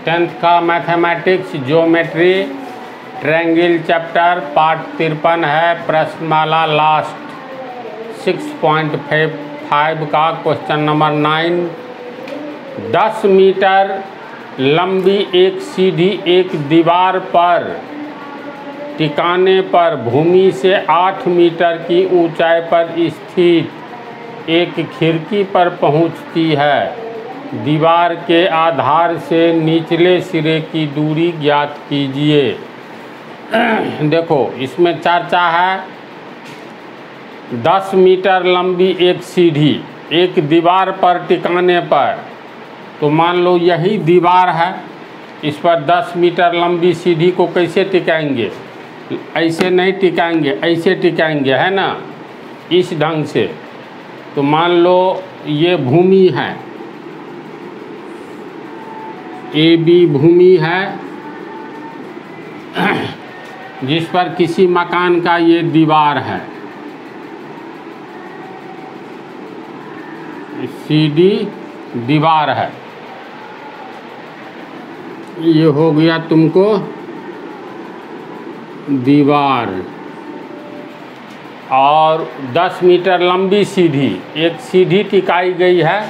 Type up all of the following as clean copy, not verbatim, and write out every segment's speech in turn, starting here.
10th का mathematics geometry triangle chapter part 53 है। प्रश्नमाला last 6.5 का क्वेश्चन नंबर 9। 10 मीटर लंबी एक सीढ़ी एक दीवार पर टिकाने पर भूमि से 8 मीटर की ऊंचाई पर स्थित एक खिड़की पर पहुंचती है। दीवार के आधार से निचले सिरे की दूरी ज्ञात कीजिए। देखो इसमें चर्चा है 10 मीटर लंबी एक सीढ़ी एक दीवार पर टिकाने पर, तो मान लो यही दीवार है, इस पर 10 मीटर लंबी सीढ़ी को कैसे टिकाएंगे? ऐसे नहीं टिकाएंगे, ऐसे टिकाएंगे, है ना, इस ढंग से। तो मान लो ये भूमि है, ए बी भूमि है जिस पर किसी मकान का ये दीवार है, सीढ़ी दीवार है। ये हो गया तुमको दीवार, और 10 मीटर लंबी सीढ़ी, एक सीढ़ी टिकाई गई है।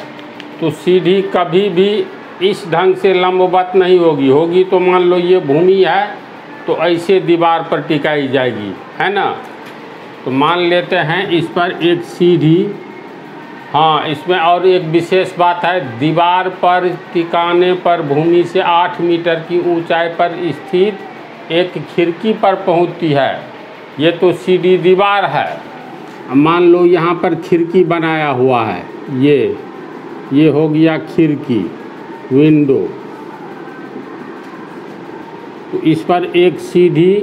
तो सीढ़ी कभी भी इस ढंग से लंबवत नहीं होगी, होगी तो मान लो ये भूमि है तो ऐसे दीवार पर टिकाई जाएगी, है ना। तो मान लेते हैं इस पर एक सीढ़ी, हाँ, इसमें और एक विशेष बात है, दीवार पर टिकाने पर भूमि से 8 मीटर की ऊंचाई पर स्थित एक खिड़की पर पहुंचती है। ये तो सीढ़ी दीवार है, मान लो यहाँ पर खिड़की बनाया हुआ है, ये हो गया खिड़की, विंडो। तो इस पर एक सीढ़ी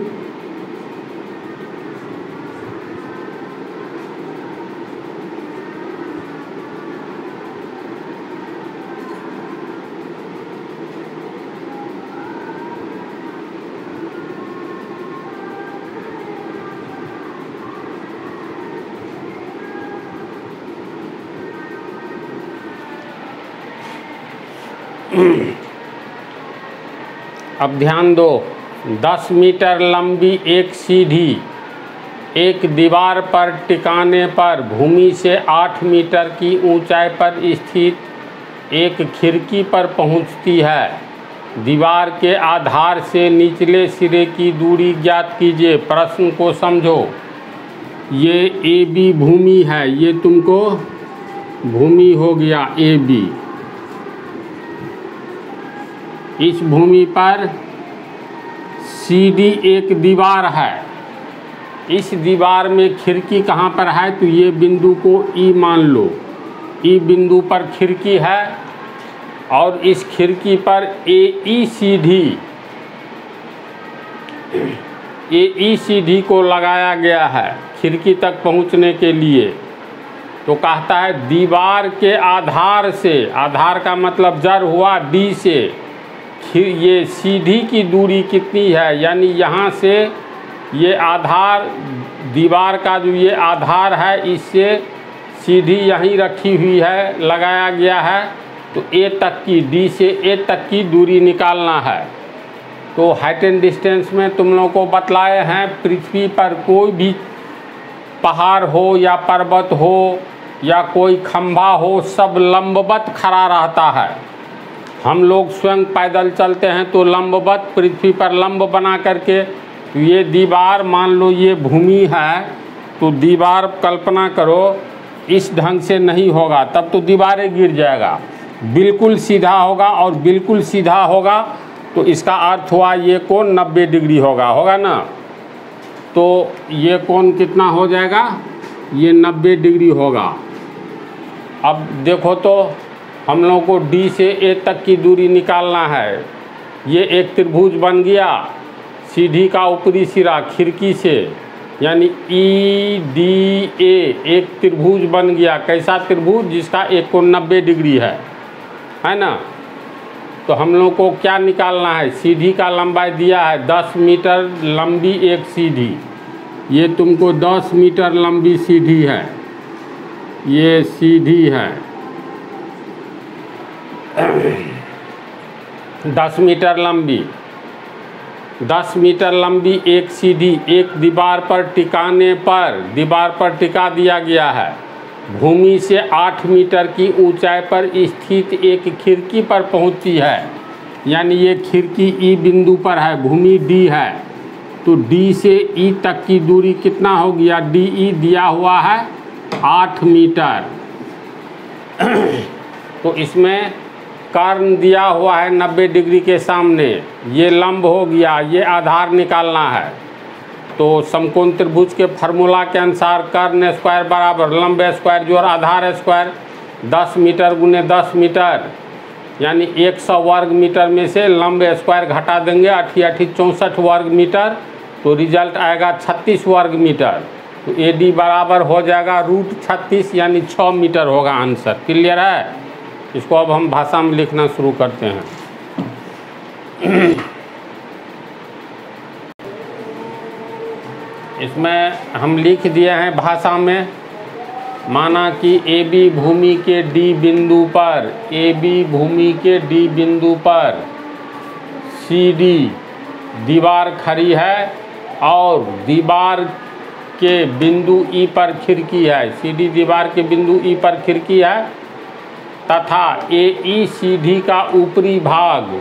अब ध्यान दो, 10 मीटर लंबी एक सीढ़ी एक दीवार पर टिकाने पर भूमि से 8 मीटर की ऊंचाई पर स्थित एक खिड़की पर पहुंचती है। दीवार के आधार से निचले सिरे की दूरी ज्ञात कीजिए। प्रश्न को समझो। ये ए बी भूमि है, ये तुमको भूमि हो गया ए बी। इस भूमि पर सीढ़ी एक दीवार है, इस दीवार में खिड़की कहाँ पर है? तो ये बिंदु को ई मान लो, ई बिंदु पर खिड़की है और इस खिड़की पर ए ई सीढ़ी को लगाया गया है खिड़की तक पहुँचने के लिए। तो कहता है दीवार के आधार से, आधार का मतलब जड़ हुआ डी से, ये सीढ़ी की दूरी कितनी है, यानी यहाँ से ये आधार, दीवार का जो ये आधार है, इससे सीढ़ी यहीं रखी हुई है, लगाया गया है। तो ए तक की, डी से ए तक की दूरी निकालना है। तो हाइट एंड डिस्टेंस में तुम लोगों को बतलाए हैं, पृथ्वी पर कोई भी पहाड़ हो या पर्वत हो या कोई खंभा हो, सब लंबवत खड़ा रहता है। हम लोग स्वयं पैदल चलते हैं तो लंबवत पृथ्वी पर लंब बना करके, ये दीवार मान लो ये भूमि है, तो दीवार कल्पना करो इस ढंग से नहीं होगा, तब तो दीवारें गिर जाएगा। बिल्कुल सीधा होगा, और बिल्कुल सीधा होगा तो इसका अर्थ हुआ ये कोण 90 डिग्री होगा ना। तो ये कोण कितना हो जाएगा? ये 90 डिग्री होगा। अब देखो तो हम लोगों को डी से ए तक की दूरी निकालना है। ये एक त्रिभुज बन गया, सीढ़ी का ऊपरी सिरा खिड़की से, यानी ई डी ए एक त्रिभुज बन गया। कैसा त्रिभुज? जिसका एक कोण 90 डिग्री है ना। तो हम लोग को क्या निकालना है? सीढ़ी का लंबाई दिया है 10 मीटर लंबी एक सीढ़ी, ये तुमको 10 मीटर लंबी सीढ़ी है, ये सीढ़ी है। 10 मीटर लंबी, 10 मीटर लंबी एक सीढ़ी एक दीवार पर टिका दिया गया है। भूमि से 8 मीटर की ऊंचाई पर स्थित एक खिड़की पर पहुंचती है, यानी ये खिड़की ई बिंदु पर है, भूमि डी है, तो डी से ई तक की दूरी कितना हो गया, डी ई दिया हुआ है 8 मीटर। तो इसमें कर्ण दिया हुआ है 90 डिग्री के सामने, ये लंब हो गया, ये आधार निकालना है। तो समकोण त्रिभुज के फार्मूला के अनुसार कर्ण स्क्वायर बराबर लंब स्क्वायर जोड़ आधार स्क्वायर, 10 मीटर गुने 10 मीटर यानी 100 वर्ग मीटर में से लंब स्क्वायर घटा देंगे 88 64 वर्ग मीटर, तो रिजल्ट आएगा 36 वर्ग मीटर। तो AD बराबर हो जाएगा √36 यानी 6 मीटर होगा आंसर। क्लियर है? इसको अब हम भाषा में लिखना शुरू करते हैं। इसमें हम लिख दिए हैं भाषा में, माना कि AB भूमि के D बिंदु पर, AB भूमि के D बिंदु पर CD दीवार खड़ी है और दीवार के बिंदु E पर खिड़की है, CD दीवार के बिंदु E पर खिड़की है तथा AECD का ऊपरी भाग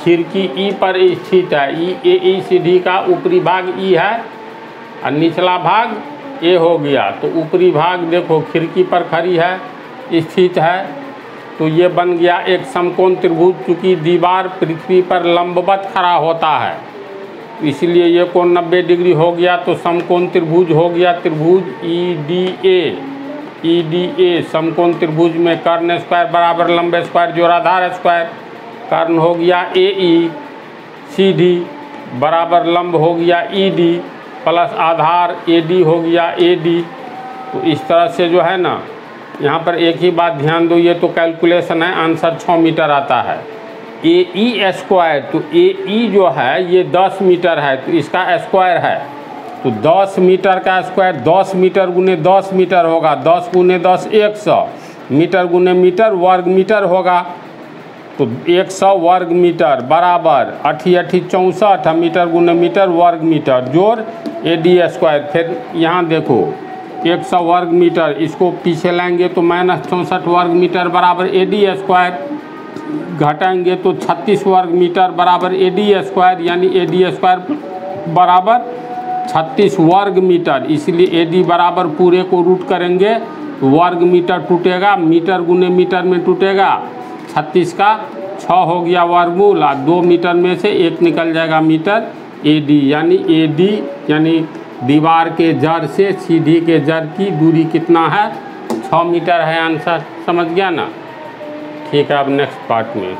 खिड़की E पर स्थित है। AECD का ऊपरी भाग E है और निचला भाग A हो गया, तो ऊपरी भाग देखो खिड़की पर खड़ी है, स्थित है, तो ये बन गया एक समकोण त्रिभुज। चूँकि दीवार पृथ्वी पर लंबवत खड़ा होता है इसलिए ये कोण 90 डिग्री हो गया, तो समकोण त्रिभुज हो गया त्रिभुज EDA समकोण त्रिभुज में कर्ण स्क्वायर बराबर लंब स्क्वायर जोड़ आधार स्क्वायर, कर्ण हो गया AECD बराबर लंब हो गया ED प्लस आधार AD हो गया AD। तो इस तरह से जो है ना, यहाँ पर एक ही बात ध्यान दो, ये तो कैलकुलेशन है, आंसर 6 मीटर आता है। AE स्क्वायर, तो AE जो है ये 10 मीटर है, तो इसका स्क्वायर है, तो 10 मीटर का स्क्वायर 10 मीटर गुने 10 मीटर होगा, 10 गुने 10 100, मीटर गुने मीटर वर्ग मीटर होगा, तो 100 वर्ग मीटर बराबर 88 64 मीटर गुने मीटर वर्ग मीटर जोड़ AD स्क्वायर। फिर यहाँ देखो 100 वर्ग मीटर, इसको पीछे लाएंगे तो -64 वर्ग मीटर बराबर AD स्क्वायर, घटाएंगे तो 36 वर्ग मीटर बराबर AD स्क्वायर, यानी AD स्क्वायर बराबर 36 वर्ग मीटर। इसलिए AD बराबर पूरे को रूट करेंगे, वर्ग मीटर टूटेगा, मीटर गुने मीटर में टूटेगा, 36 का 6 हो गया वर्गमूल, 2 मीटर में से 1 निकल जाएगा मीटर AD, यानी AD यानी दीवार के जड़ से सीढ़ी के जड़ की दूरी कितना है, 6 मीटर है आंसर। समझ गया ना? ठीक है, अब नेक्स्ट पार्ट में